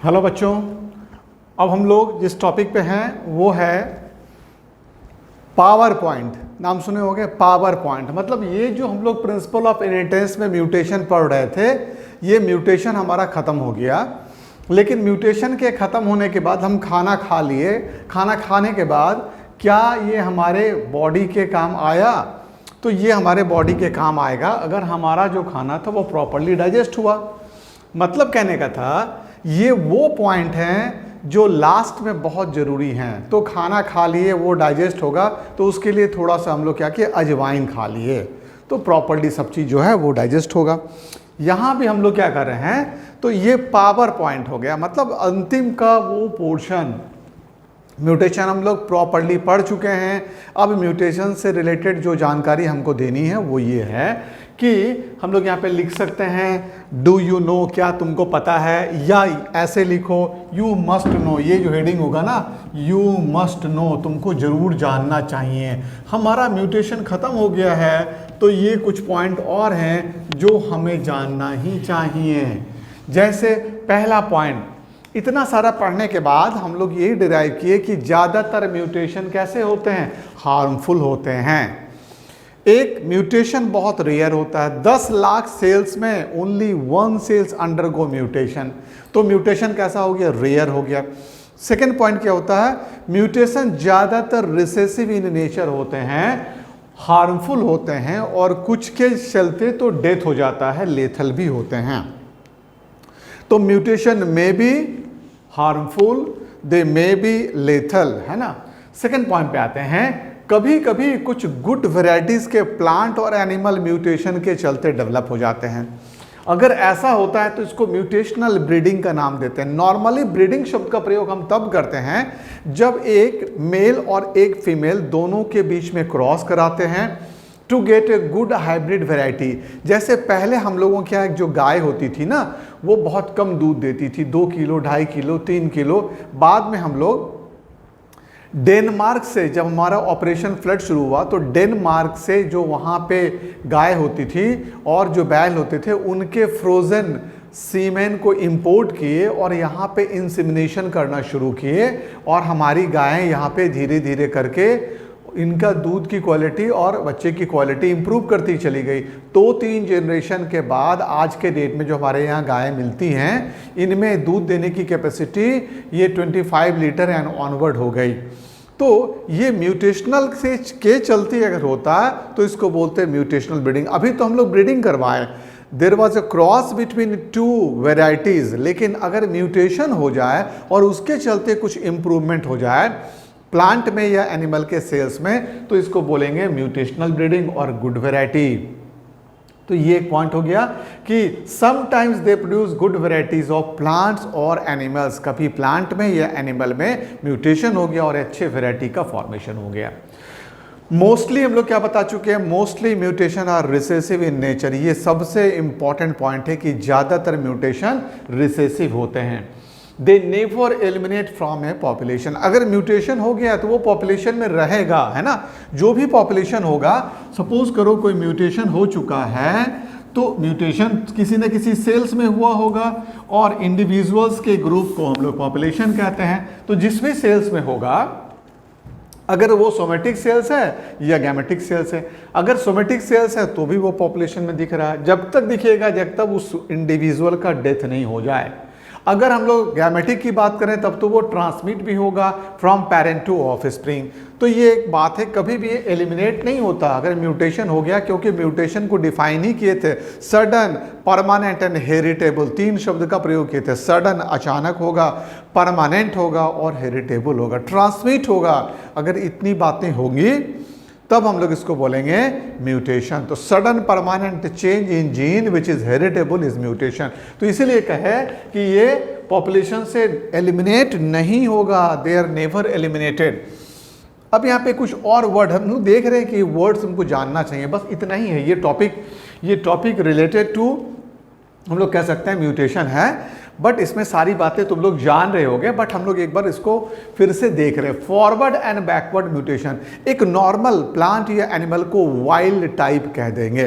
Hello बच्चों, अब हम लोग जिस टॉपिक पे हैं वो है पावर पॉइंट। नाम सुने होंगे पावर पॉइंट। मतलब ये जो हम लोग प्रिंसिपल ऑफ इनहेरिटेंस में म्यूटेशन पढ़ रहे थे, ये म्यूटेशन हमारा ख़त्म हो गया। लेकिन म्यूटेशन के ख़त्म होने के बाद हम खाना खा लिए। खाना खाने के बाद क्या ये हमारे बॉडी के काम आया? तो ये हमारे बॉडी के काम आएगा अगर हमारा जो खाना था वो प्रॉपरली डाइजेस्ट हुआ। मतलब कहने का था ये वो पॉइंट हैं जो लास्ट में बहुत ज़रूरी हैं। तो खाना खा लिए, वो डाइजेस्ट होगा, तो उसके लिए थोड़ा सा हम लोग क्या किए, अजवाइन खा लिए, तो प्रॉपरली सब चीज़ जो है वो डाइजेस्ट होगा। यहाँ भी हम लोग क्या कर रहे हैं, तो ये पावर पॉइंट हो गया। मतलब अंतिम का वो पोर्शन म्यूटेशन हम लोग प्रॉपरली पढ़ चुके हैं। अब म्यूटेशन से रिलेटेड जो जानकारी हमको देनी है वो ये है कि हम लोग यहाँ पे लिख सकते हैं डू यू नो, क्या तुमको पता है, या ऐसे लिखो यू मस्ट नो। ये जो हेडिंग होगा ना, यू मस्ट नो, तुमको ज़रूर जानना चाहिए। हमारा म्यूटेशन ख़त्म हो गया है, तो ये कुछ पॉइंट और हैं जो हमें जानना ही चाहिए। जैसे पहला पॉइंट, इतना सारा पढ़ने के बाद हम लोग यही डिराइव किए कि ज़्यादातर म्यूटेशन कैसे होते हैं, हार्मफुल होते हैं। एक म्यूटेशन बहुत रेयर होता है, 10 लाख सेल्स में ओनली 1 सेल्स अंडरगो म्यूटेशन। तो म्यूटेशन कैसा हो गया, रेयर हो गया। सेकेंड पॉइंट क्या होता है, म्यूटेशन ज़्यादातर रिसेसिव इन नेचर होते हैं, हार्मफुल होते हैं, और कुछ के चलते तो डेथ हो जाता है, लेथल भी होते हैं। तो म्यूटेशन में be harmful, they may be lethal, है ना। सेकेंड पॉइंट पे आते हैं, कभी कभी कुछ गुड वैरायटीज के प्लांट और एनिमल म्यूटेशन के चलते डेवलप हो जाते हैं। अगर ऐसा होता है तो इसको म्यूटेशनल ब्रीडिंग का नाम देते हैं। नॉर्मली ब्रीडिंग शब्द का प्रयोग हम तब करते हैं जब एक मेल और एक फीमेल दोनों के बीच में क्रॉस कराते हैं to get a good hybrid variety. जैसे पहले हम लोगों के यहाँ जो गाय होती थी ना, वो बहुत कम दूध देती थी, 2 किलो, 2.5 किलो, 3 किलो। बाद में हम लोग डेनमार्क से, जब हमारा ऑपरेशन फ्लड शुरू हुआ, तो डेनमार्क से जो वहाँ पे गाय होती थी और जो बैल होते थे, उनके फ्रोज़न सीमेन को इंपोर्ट किए और यहाँ पे इंसेमिनेशन करना शुरू किए, और हमारी गायें यहाँ पे धीरे धीरे करके इनका दूध की क्वालिटी और बच्चे की क्वालिटी इंप्रूव करती चली गई। 2-3 जनरेशन के बाद आज के डेट में जो हमारे यहाँ गायें मिलती हैं, इनमें दूध देने की कैपेसिटी ये 25 लीटर एंड ऑनवर्ड हो गई। तो ये म्यूटेशनल से के चलते अगर होता है तो इसको बोलते हैं म्यूटेशनल ब्रीडिंग। अभी तो हम लोग ब्रीडिंग करवाएं, there was a cross between 2 varieties, लेकिन अगर म्यूटेशन हो जाए और उसके चलते कुछ इम्प्रूवमेंट हो जाए प्लांट में या एनिमल के सेल्स में, तो इसको बोलेंगे म्यूटेशनल ब्रीडिंग और गुड वैरायटी। तो ये एक पॉइंट हो गया कि sometimes they produce good varieties of plants और एनिमल्स। कभी प्लांट में या एनिमल में म्यूटेशन हो गया और अच्छे वैरायटी का फॉर्मेशन हो गया। मोस्टली हम लोग क्या बता चुके हैं, mostly mutation are recessive in nature. ये सबसे इंपॉर्टेंट पॉइंट है कि ज़्यादातर म्यूटेशन रिसेसिव होते हैं। They never eliminate from A population. अगर म्यूटेशन हो गया तो वो पॉपुलेशन में रहेगा, है ना। जो भी पॉपुलेशन होगा, सपोज करो कोई म्यूटेशन हो चुका है, तो म्यूटेशन किसी न किसी सेल्स में हुआ होगा, और इंडिविजुअल्स के ग्रुप को हम लोग पॉपुलेशन कहते हैं। तो जिस भी सेल्स में होगा, अगर वो सोमेटिक सेल्स है या गैमेटिक सेल्स है, अगर सोमेटिक सेल्स है तो भी वो पॉपुलेशन में दिख रहा है, जब तक दिखेगा जब तक उस इंडिविजुअल का डेथ नहीं हो जाए। अगर हम लोग गैमेटिक की बात करें तब तो वो ट्रांसमिट भी होगा फ्रॉम पेरेंट टू ऑफस्प्रिंग। तो ये एक बात है, कभी भी ये एलिमिनेट नहीं होता अगर म्यूटेशन हो गया, क्योंकि म्यूटेशन को डिफाइन ही किए थे सडन, परमानेंट एंड हेरिटेबल। 3 शब्द का प्रयोग किए थे। सडन अचानक होगा, परमानेंट होगा और हेरिटेबल होगा, ट्रांसमिट होगा। अगर इतनी बातें होंगी तब हम लोग इसको बोलेंगे म्यूटेशन। तो sudden permanent change in gene which is heritable is mutation. तो इसीलिए कहे कि ये पॉपुलेशन से एलिमिनेट नहीं होगा, दे आर नेवर एलिमिनेटेड। अब यहाँ पे कुछ और वर्ड हम लोग देख रहे हैं कि वर्ड्स हमको जानना चाहिए, बस इतना ही है। ये टॉपिक रिलेटेड टू हम लोग कह सकते हैं म्यूटेशन है, बट इसमें सारी बातें तुम लोग जान रहे होगे, बट हम लोग एक बार इसको फिर से देख रहे हैं। Forward and backward mutation. एक नॉर्मल प्लांट या एनिमल को वाइल्ड टाइप कह देंगे,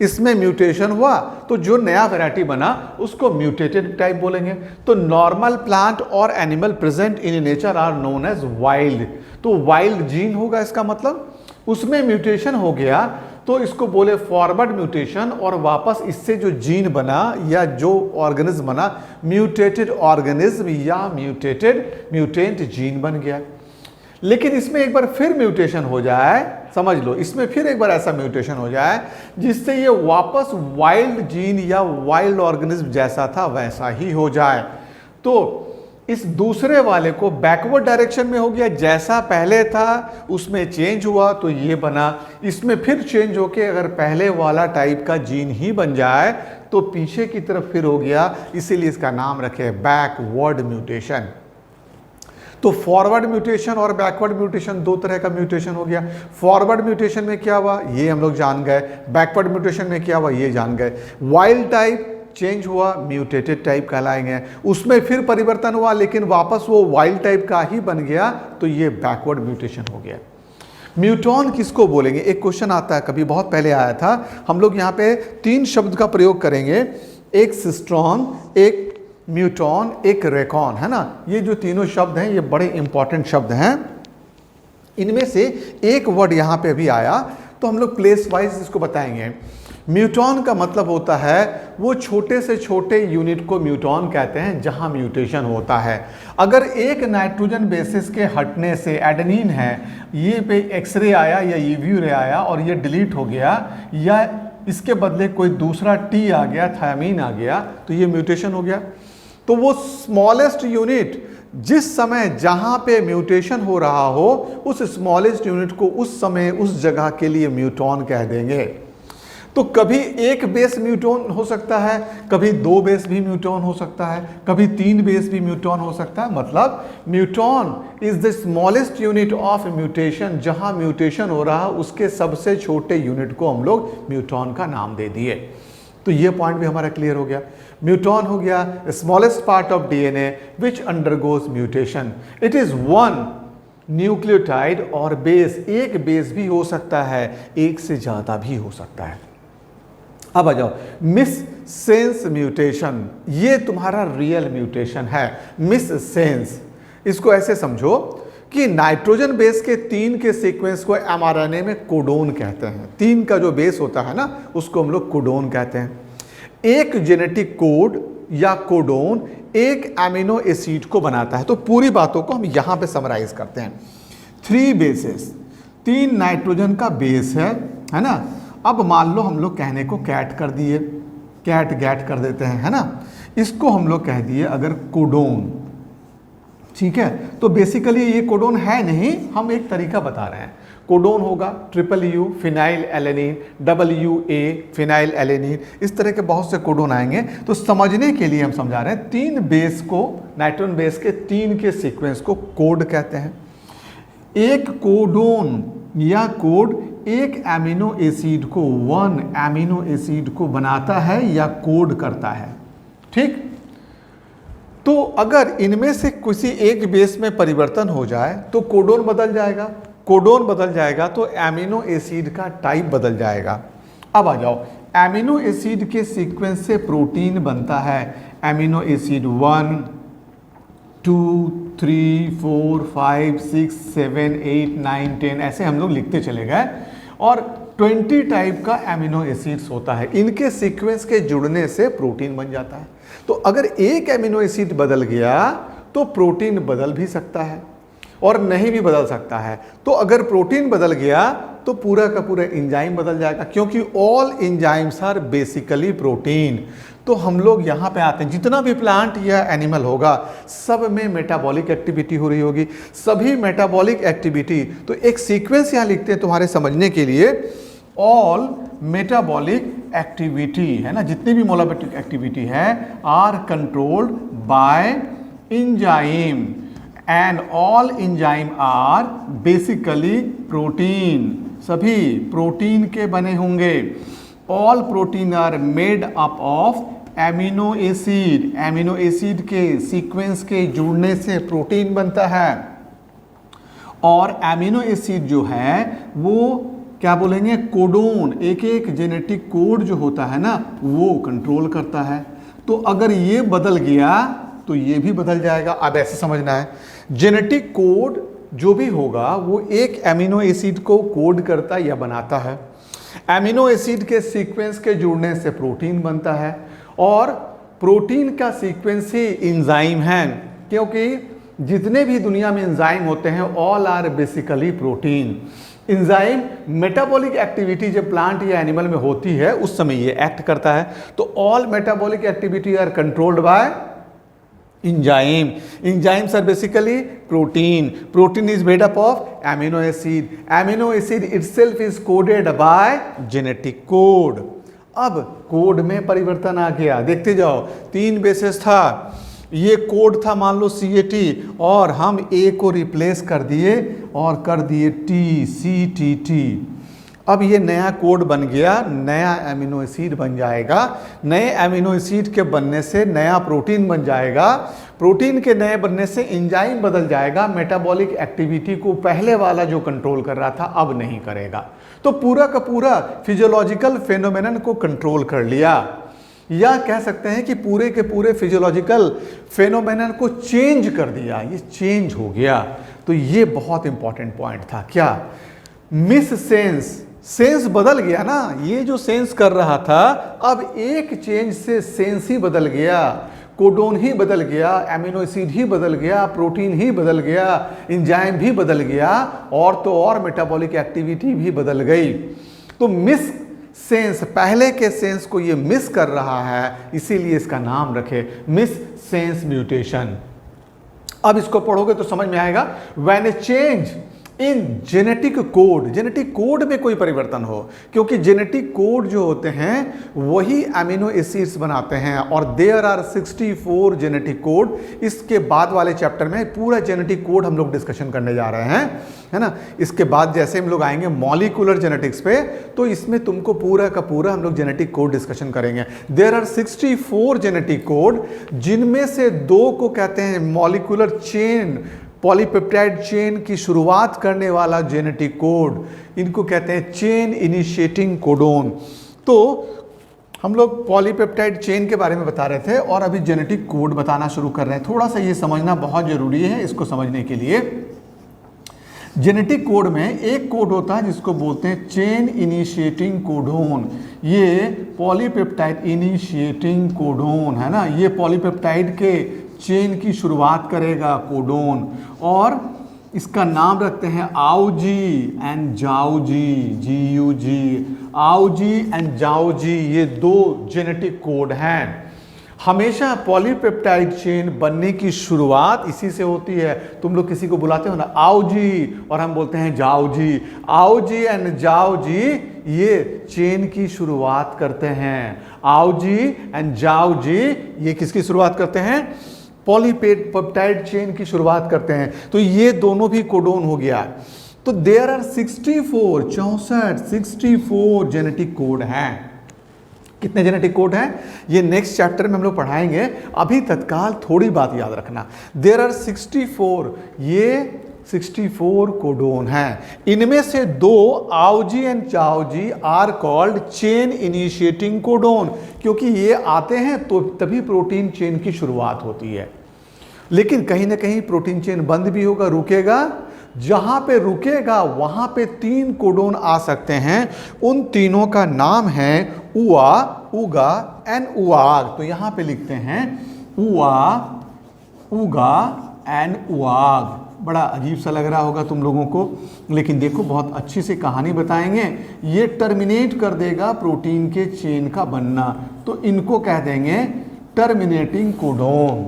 इसमें म्यूटेशन हुआ तो जो नया वैरायटी बना उसको म्यूटेटेड टाइप बोलेंगे। तो नॉर्मल प्लांट और animal present in nature are known as wild. तो वाइल्ड जीन होगा इसका मतलब, उसमें म्यूटेशन हो गया तो इसको बोले फॉरवर्ड म्यूटेशन, और वापस इससे जो जीन बना या जो ऑर्गेनिज्म बना म्यूटेटेड ऑर्गेनिज्म या म्यूटेंट जीन बन गया। लेकिन इसमें एक बार फिर म्यूटेशन हो जाए, समझ लो इसमें फिर एक बार ऐसा म्यूटेशन हो जाए जिससे ये वापस वाइल्ड जीन या वाइल्ड ऑर्गेनिज्म जैसा था वैसा ही हो जाए, तो इस दूसरे वाले को बैकवर्ड डायरेक्शन में हो गया, जैसा पहले था उसमें चेंज हुआ तो ये बना, इसमें फिर चेंज होके अगर पहले वाला टाइप का जीन ही बन जाए तो पीछे की तरफ फिर हो गया, इसीलिए इसका नाम रखे बैकवर्ड म्यूटेशन। तो फॉरवर्ड म्यूटेशन और बैकवर्ड म्यूटेशन दो तरह का म्यूटेशन हो गया। फॉरवर्ड म्यूटेशन में क्या हुआ ये हम लोग जान गए, बैकवर्ड म्यूटेशन में क्या हुआ ये जान गए। वाइल्ड टाइप चेंज हुआ म्यूटेटेड टाइप कहलाएंगे, उसमें फिर परिवर्तन हुआ लेकिन वापस वो वाइल्ड टाइप का ही बन गया तो ये बैकवर्ड म्यूटेशन हो गया। म्यूटॉन किसको बोलेंगे, एक क्वेश्चन आता है कभी बहुत पहले आया था, हम लोग यहाँ पे 3 शब्द का प्रयोग करेंगे, एक सिस्ट्रॉन, एक म्यूटॉन, एक रेकॉन, है ना। ये जो तीनों शब्द हैं ये बड़े इंपॉर्टेंट शब्द हैं। इनमें से एक वर्ड यहाँ पे भी आया तो हम लोग प्लेस वाइज इसको बताएंगे। म्यूटॉन का मतलब होता है वो छोटे से छोटे यूनिट को म्यूटॉन कहते हैं जहां म्यूटेशन होता है। अगर एक नाइट्रोजन बेसिस के हटने से एडेनिन है, ये पे एक्सरे आया या ईवी रे आया और ये डिलीट हो गया, या इसके बदले कोई दूसरा टी आ गया, थायमीन आ गया, तो ये म्यूटेशन हो गया। तो वो स्मॉलेस्ट यूनिट जिस समय जहां पे म्यूटेशन हो रहा हो उस स्मॉलेस्ट यूनिट को उस समय उस जगह के लिए म्यूटॉन कह देंगे। तो कभी एक बेस म्यूटॉन हो सकता है, कभी 2 बेस भी म्यूटॉन हो सकता है, कभी 3 बेस भी म्यूटॉन हो सकता है। मतलब muton is the smallest unit of mutation, जहां म्यूटेशन हो रहा है उसके सबसे छोटे यूनिट को हम लोग म्यूटॉन का नाम दे दिए। तो ये पॉइंट भी हमारा क्लियर हो गया। म्यूटॉन हो गया smallest part of DNA which undergoes mutation. It is one nucleotide और बेस, एक बेस भी हो सकता है, एक से ज्यादा भी हो सकता है। अब आ जाओ मिस सेंस म्यूटेशन, ये तुम्हारा रियल म्यूटेशन है। मिस सेंस, इसको ऐसे समझो कि नाइट्रोजन बेस के 3 के सीक्वेंस को एमआरएनए में कोडोन कहते हैं। 3 का जो बेस होता है ना उसको हम लोग कोडोन कहते हैं। एक जेनेटिक कोड या कोडोन एक एमिनो एसिड को बनाता है। तो पूरी बातों को हम यहां पे समराइज करते हैं। 3 बेसेस, 3 नाइट्रोजन का बेस है ना। अब मान लो हम लोग कहने को कैट कर दिए, कैट गैट कर देते हैं, है ना। इसको हम लोग कह दिए अगर कोडोन, ठीक है। तो बेसिकली ये कोडोन है नहीं, हम एक तरीका बता रहे हैं। कोडोन होगा UU phenyl alanine, WA phenyl alanine, इस तरह के बहुत से कोडोन आएंगे। तो समझने के लिए हम समझा रहे हैं 3 बेस को, नाइट्रोजन बेस के 3 के सीक्वेंस को कोड कहते हैं। एक कोडोन या कोड एक एमिनो एसिड को, 1 एमिनो एसिड को बनाता है या कोड करता है, ठीक। तो अगर इनमें से किसी एक बेस में परिवर्तन हो जाए तो कोडोन बदल जाएगा, कोडोन बदल जाएगा तो एमिनो एसिड का टाइप बदल जाएगा। अब आ जाओ, एमिनो एसिड के सीक्वेंस से प्रोटीन बनता है। एमिनो एसिड 1 2 3 4 5 6 7 8 9 10 ऐसे हम लोग लिखते चले गए, और 20 टाइप का एमिनो एसिड्स होता है। इनके सीक्वेंस के जुड़ने से प्रोटीन बन जाता है। तो अगर एक एमिनो एसिड बदल गया तो प्रोटीन बदल भी सकता है और नहीं भी बदल सकता है। तो अगर प्रोटीन बदल गया तो पूरा का पूरा एंजाइम बदल जाएगा, क्योंकि all enzymes are basically protein. तो हम लोग यहाँ पे आते हैं, जितना भी प्लांट या एनिमल होगा सब में मेटाबॉलिक एक्टिविटी हो रही होगी, सभी मेटाबॉलिक एक्टिविटी। तो एक सीक्वेंस यहाँ लिखते हैं तुम्हारे समझने के लिए, ऑल मेटाबॉलिक एक्टिविटी, है ना, जितनी भी मेटाबॉलिक एक्टिविटी है are controlled by enzyme and all enzyme are basically protein, सभी प्रोटीन के बने होंगे। All protein are made up of amino acid, amino acid के सीक्वेंस के जुड़ने से प्रोटीन बनता है। और एमिनो एसिड जो है वो क्या बोलेंगे, कोडोन, एक एक जेनेटिक कोड जो होता है ना वो कंट्रोल करता है। तो अगर ये बदल गया तो ये भी बदल जाएगा। अब ऐसे समझना है, जेनेटिक कोड जो भी होगा वो एक एमिनो एसिड को कोड करता या बनाता है। एमिनो एसिड के सीक्वेंस के जुड़ने से प्रोटीन बनता है और प्रोटीन का सीक्वेंस ही एंजाइम है, क्योंकि जितने भी दुनिया में एंजाइम होते हैं all are basically protein. Enzyme metabolic activity जब प्लांट या एनिमल में होती है उस समय ये एक्ट करता है। तो all metabolic activity are controlled by enzyme. Enzymes are basically protein. Protein is made up of amino acid. Amino acid itself is coded by genetic code. अब कोड में परिवर्तन आ गया, देखते जाओ। 3 बेसेस था, ये कोड था मान लो CAT और हम A को रिप्लेस कर दिए और कर दिए TCTT। अब ये नया कोड बन गया, नया एमिनो एसिड बन जाएगा। नए एमिनो एसिड के बनने से नया प्रोटीन बन जाएगा। प्रोटीन के नए बनने से एंजाइम बदल जाएगा। मेटाबॉलिक एक्टिविटी को पहले वाला जो कंट्रोल कर रहा था अब नहीं करेगा। तो पूरा का पूरा फिजियोलॉजिकल फेनोमेनन को कंट्रोल कर लिया, या कह सकते हैं कि पूरे के पूरे फिजियोलॉजिकल फेनोमेनन को चेंज कर दिया। ये चेंज हो गया। तो ये बहुत इंपॉर्टेंट पॉइंट था। क्या? मिस सेंस बदल गया ना। ये जो सेंस कर रहा था अब एक चेंज से सेंस ही बदल गया, कोडोन ही बदल गया, एमिनो एसिड ही बदल गया, प्रोटीन ही बदल गया, एंजाइम भी बदल गया और तो और मेटाबॉलिक एक्टिविटी भी बदल गई। तो मिस सेंस, पहले के सेंस को ये मिस कर रहा है, इसीलिए इसका नाम रखे मिस सेंस म्यूटेशन। अब इसको पढ़ोगे तो समझ में आएगा। When A change in genetic code में कोई परिवर्तन हो, क्योंकि जेनेटिक कोड जो होते हैं वही एमिनो एसिड्स बनाते हैं और देयर आर 64 जेनेटिक कोड। इसके बाद वाले चैप्टर में पूरा जेनेटिक कोड हम लोग डिस्कशन करने जा रहे हैं, है ना। इसके बाद जैसे हम लोग आएंगे मॉलिक्यूलर जेनेटिक्स पे तो इसमें तुमको पूरा का पूरा हम लोग जेनेटिक कोड डिस्कशन करेंगे। देयर आर 64 जेनेटिक कोड, जिनमें से 2 को कहते हैं मॉलिक्यूलर चेन, पॉलीपेप्टाइड चेन की शुरुआत करने वाला जेनेटिक कोड, इनको कहते हैं चेन इनिशिएटिंग कोडोन। तो हम लोग पॉलीपेप्टाइड चेन के बारे में बता रहे थे और अभी जेनेटिक कोड बताना शुरू कर रहे हैं। थोड़ा सा ये समझना बहुत जरूरी है। इसको समझने के लिए जेनेटिक कोड में एक कोड होता है जिसको बोलते हैं चेन इनिशिएटिंग कोडोन। ये पॉलीपेप्टाइड इनिशिएटिंग कोडोन है ना, ये पॉलीपेप्टाइड के चेन की शुरुआत करेगा कोडोन, और इसका नाम रखते हैं आउजी एंड जाओजी, GUG। आउजी एंड जाओजी ये 2 जेनेटिक कोड हैं। हमेशा पॉलीपेप्टाइड चेन बनने की शुरुआत इसी से होती है। तुम लोग किसी को बुलाते हो ना आउजी और हम बोलते हैं जाओजी। आउजी एंड जाओजी ये चेन की शुरुआत करते हैं। आउजी एंड जाओजी ये किसकी शुरुआत करते हैं? पॉलीपेप्टाइड चेन की शुरुआत करते हैं। तो ये दोनों भी कोडोन हो गया। तो देयर आर 64 जेनेटिक कोड हैं। कितने जेनेटिक कोड हैं ये नेक्स्ट चैप्टर में हम लोग पढ़ाएंगे। अभी तत्काल थोड़ी बात याद रखना, देयर आर 64, ये 64 कोडोन हैं। इनमें से 2 AUG and GUG are called chain initiating codon, क्योंकि ये आते हैं तो तभी प्रोटीन चेन की शुरुआत होती है। लेकिन कहीं ना कहीं प्रोटीन चेन बंद भी होगा, रुकेगा। जहां पे रुकेगा वहां पे 3 कोडोन आ सकते हैं। उन तीनों का नाम है उआ, उगा एंड उआग। तो यहां पे लिखते हैं उआ, उगा एंड उआग। बड़ा अजीब सा लग रहा होगा तुम लोगों को, लेकिन देखो बहुत अच्छी सी कहानी बताएंगे। ये टर्मिनेट कर देगा प्रोटीन के चेन का बनना, तो इनको कह देंगे टर्मिनेटिंग कोडोन।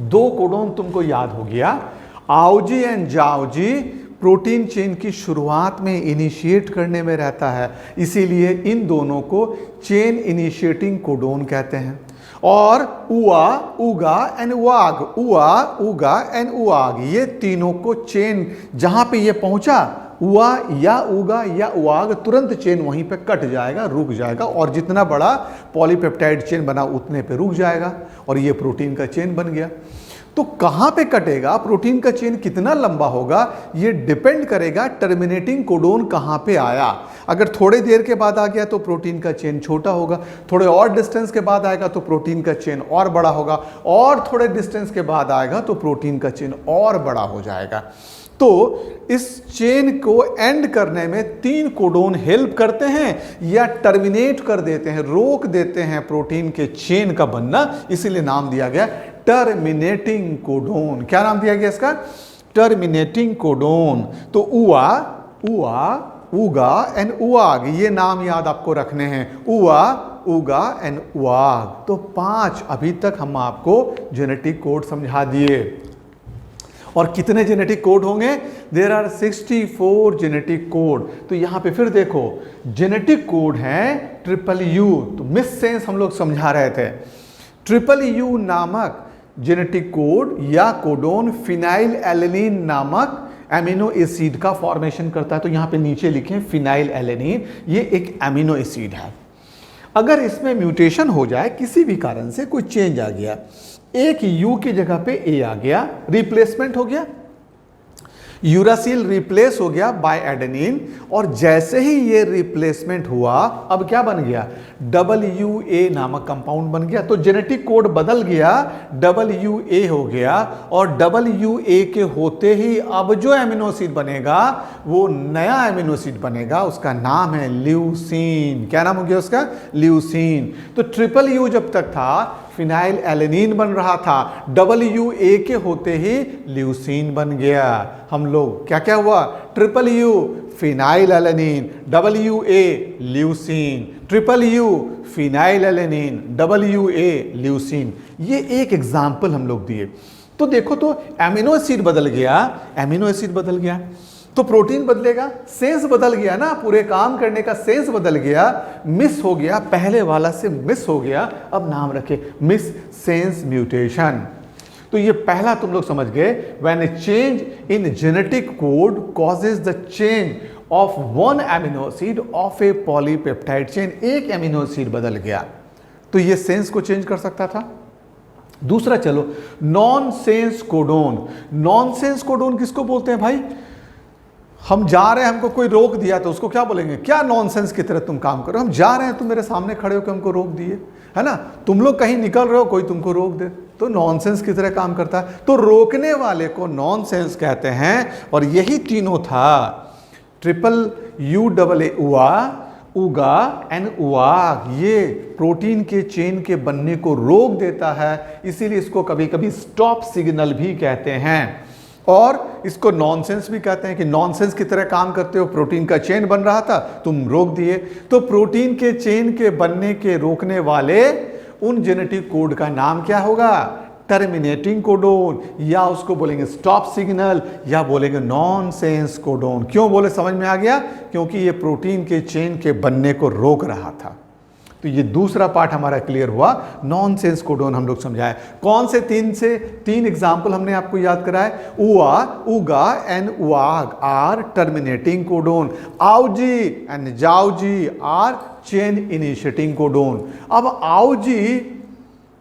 2 कोडोन तुमको याद हो गया। आउजी एंड जाओजी प्रोटीन चेन की शुरुआत में इनिशिएट करने में रहता है, इसीलिए इन दोनों को चेन इनिशिएटिंग कोडोन कहते हैं। और उआ, उगा एंड उआग, उआ, उगा एंड उआग, ये तीनों को चेन जहां पे ये पहुंचा, उआ या उगा या उआग, तुरंत चेन वहीं पे कट जाएगा, रुक जाएगा, और जितना बड़ा पॉलीपेप्टाइड चेन बना उतने पे रुक जाएगा और ये प्रोटीन का चेन बन गया। तो कहाँ पे कटेगा, प्रोटीन का चेन कितना लंबा होगा, ये डिपेंड करेगा टर्मिनेटिंग कोडोन कहाँ पे आया। अगर थोड़ी देर के बाद आ गया तो प्रोटीन का चेन छोटा होगा, थोड़े और डिस्टेंस के बाद आएगा तो प्रोटीन का चेन और बड़ा होगा, और थोड़े डिस्टेंस के बाद आएगा तो प्रोटीन का चेन और बड़ा हो जाएगा। तो इस चेन को एंड करने में 3 कोडोन हेल्प करते हैं या टर्मिनेट कर देते हैं, रोक देते हैं प्रोटीन के चेन का बनना, इसीलिए नाम दिया गया टर्मिनेटिंग कोडोन। क्या नाम दिया गया इसका? Terminating codon. तो उआ, उगा एंड उआग, ये नाम याद आपको रखने हैं, उआ, उगा एंड उआग। तो 5 अभी तक हम आपको जेनेटिक कोड समझा दिए। और कितने जेनेटिक कोड होंगे? There are 64 genetic code. तो यहां पे फिर देखो, जेनेटिक कोड है यू। तो मिस सेंस हम लोग समझा रहे थे। यू नामक जेनेटिक कोड या कोडोन फिनाइल एलेनिन नामक एमिनो एसिड का फॉर्मेशन करता है। तो यहां पे नीचे लिखें फिनाइल एलेनिन, ये एक एमिनो एसिड है। अगर इसमें म्यूटेशन हो जाए, किसी भी कारण से कोई चेंज आ गया, एक यू की जगह पे ए आ गया, रिप्लेसमेंट हो गया, यूरासिल रिप्लेस हो गया बाय एडेनिन, और जैसे ही ये रिप्लेसमेंट हुआ, अब क्या बन गया? WA नामक कंपाउंड बन गया। तो जेनेटिक कोड बदल गया, WA हो गया, और WA के होते ही अब जो एमिनो एसिड बनेगा वो नया एमिनो एसिड बनेगा, उसका नाम है ल्यूसीन। क्या नाम हो गया उसका? ल्यूसीन। तो यू जब तक था फिनाइल एलेनिन बन रहा था, WA के होते ही ल्यूसीन बन गया। हम लोग क्या क्या हुआ? You phenyl alanine, WA leucine, you phenyl alanine, WA leucine. ये एक एग्जाम्पल हम लोग दिए। तो देखो, तो एमिनो एसिड बदल गया, एमिनो एसिड बदल गया तो प्रोटीन बदलेगा, सेंस बदल गया ना, पूरे काम करने का सेंस बदल गया, मिस हो गया, पहले वाला से मिस हो गया, अब नाम रखे मिस सेंस म्यूटेशन। तो ये पहला तुम लोग समझ गए, when A change in genetic code causes the change of one amino acid of A polypeptide chain, एक एमिनो एसिड बदल गया तो ये सेंस को चेंज कर सकता था। दूसरा, चलो non sense codon. Non sense codon किसको बोलते हैं भाई? हम जा रहे हैं, हमको कोई रोक दिया तो उसको क्या बोलेंगे? क्या नॉनसेंस की तरह तुम काम करो, हम जा रहे हैं, तुम मेरे सामने खड़े होकर हमको रोक दिए, है ना। तुम लोग कहीं निकल रहे हो, कोई तुमको रोक दे तो नॉनसेंस की तरह काम करता है। तो रोकने वाले को नॉनसेंस कहते हैं। और यही तीनों था, UAA उगा एंड उआग, ये प्रोटीन के चेन के बनने को रोक देता है, इसीलिए इसको कभी कभी स्टॉप सिग्नल भी कहते हैं। और इसको नॉनसेंस भी कहते हैं कि नॉनसेंस की तरह काम करते हो, प्रोटीन का चेन बन रहा था, तुम रोक दिए। तो प्रोटीन के चेन के बनने के रोकने वाले उन जेनेटिक कोड का नाम क्या होगा? टर्मिनेटिंग कोडोन, या उसको बोलेंगे स्टॉप सिग्नल, या बोलेंगे नॉनसेंस कोडोन। क्यों बोले? समझ में आ गया, क्योंकि ये प्रोटीन के चेन के बनने को रोक रहा था। तो ये दूसरा पार्ट हमारा क्लियर हुआ, नॉनसेंस कोडोन हम लोग समझाए। कौन से तीन एग्जाम्पल हमने आपको याद कराए? UGA and UAG are terminating codon, AUG and GUG are chain initiating codon. अब आउजी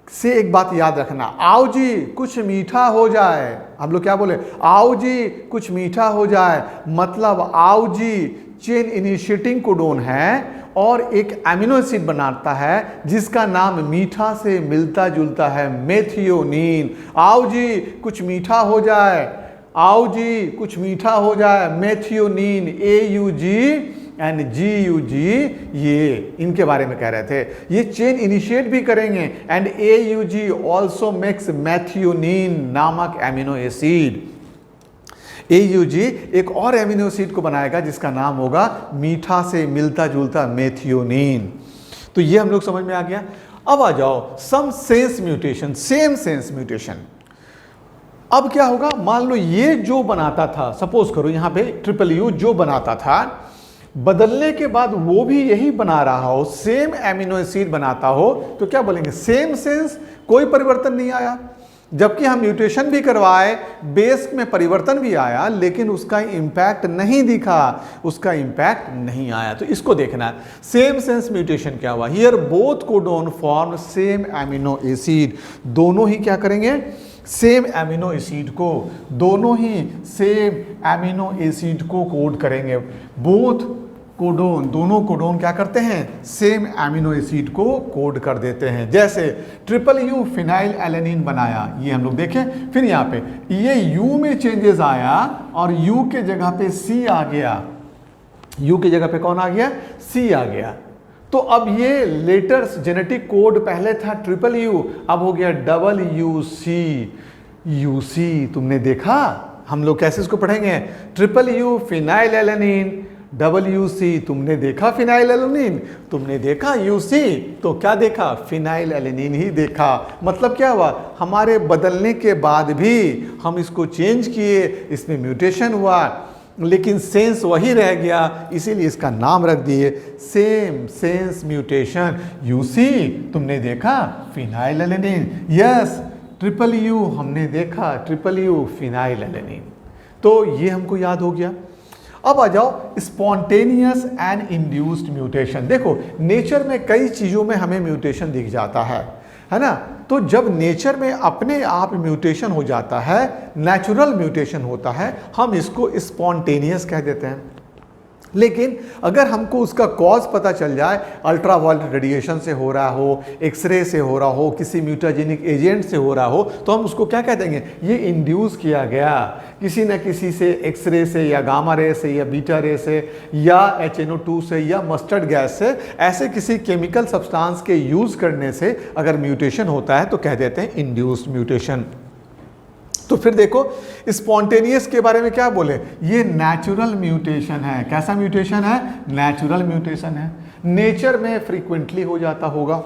से एक बात याद रखना, आउजी कुछ मीठा हो जाए, हम लोग क्या बोले? आउजी कुछ मीठा हो जाए, मतलब आउजी चेन इनिशिएटिंग कोडोन है और एक एमिनो एसिड बनाता है जिसका नाम मीठा से मिलता जुलता है, मेथियोनीन। आउजी कुछ मीठा हो जाए, आउजी कुछ मीठा हो जाए, मेथियोनीन, AUG एंड GUG, ये इनके बारे में कह रहे थे। ये चेन इनिशिएट भी करेंगे and AUG also makes methionine नामक एमिनो एसिड। AUG एक और एमिनो एसिड को बनाएगा जिसका नाम होगा मीठा से मिलता जुलता मेथियोनीन। तो ये हम लोग समझ में आ गया। अब आ जाओ same sense mutation, same sense mutation. अब क्या होगा? मान लो ये जो बनाता था, सपोज करो यहां पे यू जो बनाता था, बदलने के बाद वो भी यही बना रहा हो, सेम एमिनो एसिड बनाता हो, तो क्या बोलेंगे? सेम सेंस, कोई परिवर्तन नहीं आया। जबकि हम म्यूटेशन भी करवाए, बेस में परिवर्तन भी आया, लेकिन उसका इंपैक्ट नहीं दिखा, उसका इंपैक्ट नहीं आया। तो इसको देखना है, सेम सेंस म्यूटेशन क्या हुआ? Here both codon form same amino acid, दोनों ही क्या करेंगे? सेम एमिनो एसिड को, दोनों ही सेम एमिनो एसिड को कोड करेंगे। बोथ कोडोन, दोनों कोडोन क्या करते हैं, सेम एमिनो एसिड को कोड कर देते हैं। जैसे ट्रिपल यू फिनाइल एलेनिन बनाया, ये हम लोग देखें। फिर यहाँ पे ये यू में चेंजेस आया और यू के जगह पे सी आ गया, यू की जगह पे कौन आ गया, सी आ गया। तो अब ये लेटर्स जेनेटिक कोड पहले था ट्रिपल यू, अब हो गया double U C, U C. तुमने देखा, हम लोग कैसे इसको पढ़ेंगे, triple U phenylalanine, double U C. तुमने देखा फिनाइल एलेनिन, तुमने देखा यू सी, तो क्या देखा, फिनाइल एलेनिन ही देखा। मतलब क्या हुआ, हमारे बदलने के बाद भी हम इसको चेंज किए, इसमें म्यूटेशन हुआ, लेकिन सेंस वही रह गया, इसीलिए इसका नाम रख दिए सेम सेंस म्यूटेशन। यूसी तुमने देखा phenyl alanine, yes triple U हमने देखा ट्रिपल यू फिनाइल एलेनिन। तो ये हमको याद हो गया। अब आ जाओ स्पॉन्टेनियस एंड इंड्यूस्ड म्यूटेशन। देखो नेचर में कई चीज़ों में हमें म्यूटेशन दिख जाता है ना। तो जब नेचर में अपने आप म्यूटेशन हो जाता है, नेचुरल म्यूटेशन होता है, हम इसको स्पॉन्टेनियस कह देते हैं। लेकिन अगर हमको उसका कॉज पता चल जाए, अल्ट्रावायलेट रेडिएशन से हो रहा हो, एक्सरे से हो रहा हो, किसी म्यूटाजेनिक एजेंट से हो रहा हो, तो हम उसको क्या कह देंगे, ये इंड्यूस किया गया किसी न किसी से, एक्सरे से या गामा रे से या बीटा रे से या HNO2 से या मस्टर्ड गैस से, ऐसे किसी केमिकल सब्सटेंस के यूज़ करने से अगर म्यूटेशन होता है तो कह देते हैं इंड्यूस्ड म्यूटेशन। तो फिर देखो स्पॉन्टेनियस के बारे में क्या बोले, ये नेचुरल म्यूटेशन है। कैसा म्यूटेशन है, नेचुरल म्यूटेशन है, नेचर में फ्रीक्वेंटली हो जाता होगा।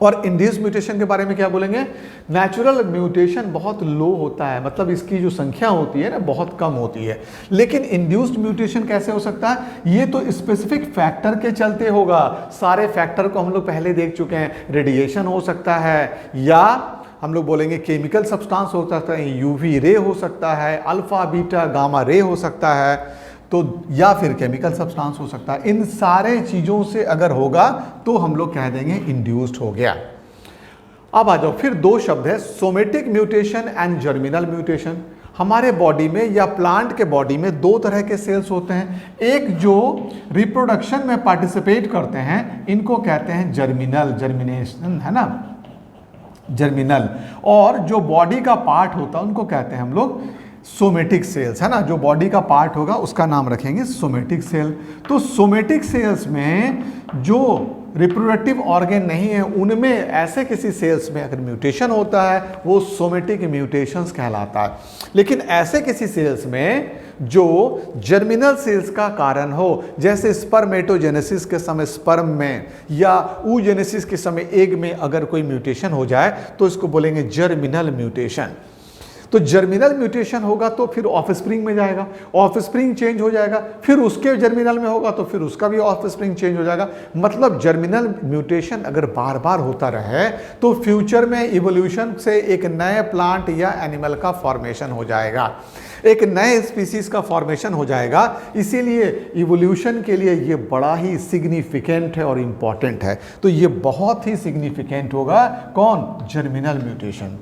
और इंड्यूस्ड म्यूटेशन के बारे में क्या बोलेंगे, नेचुरल म्यूटेशन बहुत लो होता है, मतलब इसकी जो संख्या होती है ना बहुत कम होती है। लेकिन इंड्यूस्ड म्यूटेशन कैसे हो सकता है, ये तो स्पेसिफिक फैक्टर के चलते होगा। सारे फैक्टर को हम लोग पहले देख चुके हैं, रेडिएशन हो सकता है, या हम लोग बोलेंगे केमिकल सब्सटेंस हो सकता है, यूवी रे हो सकता है, अल्फा बीटा गामा रे हो सकता है, तो या फिर केमिकल सब्सटेंस हो सकता है। इन सारे चीज़ों से अगर होगा तो हम लोग कह देंगे इंड्यूस्ड हो गया। अब आ जाओ, फिर दो शब्द है somatic mutation and germinal mutation. हमारे बॉडी में या प्लांट के बॉडी में दो तरह के सेल्स होते हैं, एक जो रिप्रोडक्शन में पार्टिसिपेट करते हैं, इनको कहते हैं जर्मिनल, जर्मिनेशन है ना, जर्मिनल। और जो बॉडी का पार्ट होता है उनको कहते हैं हम लोग सोमेटिक सेल्स, है ना। जो बॉडी का पार्ट होगा उसका नाम रखेंगे सोमेटिक सेल। तो सोमेटिक सेल्स में जो रिप्रोडक्टिव ऑर्गन नहीं है, उनमें ऐसे किसी सेल्स में अगर म्यूटेशन होता है वो सोमेटिक म्यूटेशंस कहलाता है। लेकिन ऐसे किसी सेल्स में जो जर्मिनल सेल्स का कारण हो, जैसे स्पर्मेटोजेनेसिस के समय स्पर्म में या oogenesis के समय एग में अगर कोई म्यूटेशन हो जाए तो इसको बोलेंगे जर्मिनल म्यूटेशन। तो जर्मिनल म्यूटेशन होगा तो फिर ऑफस्प्रिंग में जाएगा, ऑफस्प्रिंग चेंज हो जाएगा, फिर उसके जर्मिनल में होगा तो फिर उसका भी ऑफस्प्रिंग चेंज हो जाएगा। मतलब जर्मिनल म्यूटेशन अगर बार बार होता रहे तो फ्यूचर में इवोल्यूशन से एक नए प्लांट या एनिमल का फॉर्मेशन हो जाएगा, एक नए स्पीसीज का फॉर्मेशन हो जाएगा। इसीलिए इवोल्यूशन के लिए ये बड़ा ही सिग्निफिकेंट है और इम्पॉर्टेंट है। तो ये बहुत ही सिग्निफिकेंट होगा, कौन, जर्मिनल म्यूटेशन।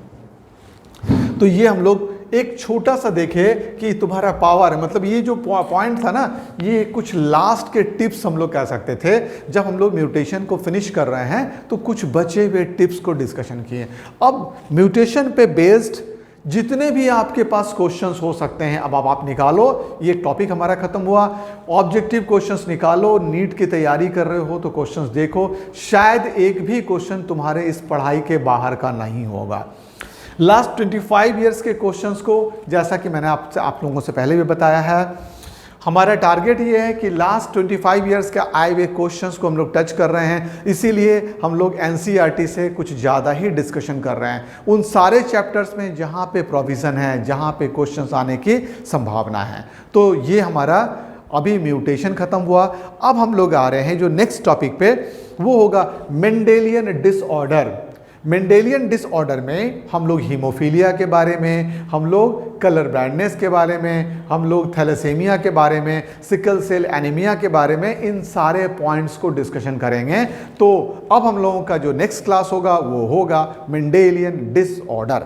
तो ये हम लोग एक छोटा सा देखे कि तुम्हारा पावर, मतलब ये जो पॉइंट था ना, ये कुछ लास्ट के टिप्स हम लोग कह सकते थे। जब हम लोग म्यूटेशन को फिनिश कर रहे हैं तो कुछ बचे हुए टिप्स को डिस्कशन किए। अब म्यूटेशन पे बेस्ड जितने भी आपके पास क्वेश्चंस हो सकते हैं, अब आप निकालो। ये टॉपिक हमारा खत्म हुआ, ऑब्जेक्टिव क्वेश्चंस निकालो। नीट की तैयारी कर रहे हो तो क्वेश्चंस देखो, शायद एक भी क्वेश्चन तुम्हारे इस पढ़ाई के बाहर का नहीं होगा। लास्ट 25 ईयर्स के क्वेश्चंस को, जैसा कि मैंने आप लोगों से पहले भी बताया है, हमारा टारगेट ये है कि लास्ट 25 ईयर्स के आए हुए क्वेश्चंस को हम लोग टच कर रहे हैं। इसीलिए हम लोग NCERT से कुछ ज़्यादा ही डिस्कशन कर रहे हैं उन सारे चैप्टर्स में जहाँ पे प्रोविज़न है, जहाँ पे क्वेश्चंस आने की संभावना है। तो ये हमारा अभी म्यूटेशन ख़त्म हुआ। अब हम लोग आ रहे हैं जो नेक्स्ट टॉपिक पे, वो होगा मेंडेलियन डिसऑर्डर। मेंडेलियन डिसऑर्डर में हम लोग हीमोफीलिया के बारे में, हम लोग कलर ब्लाइंडनेस के बारे में, हम लोग थैलेसेमिया के बारे में, सिकल सेल एनीमिया के बारे में, इन सारे पॉइंट्स को डिस्कशन करेंगे। तो अब हम लोगों का जो नेक्स्ट क्लास होगा वो होगा मेंडेलियन डिसऑर्डर।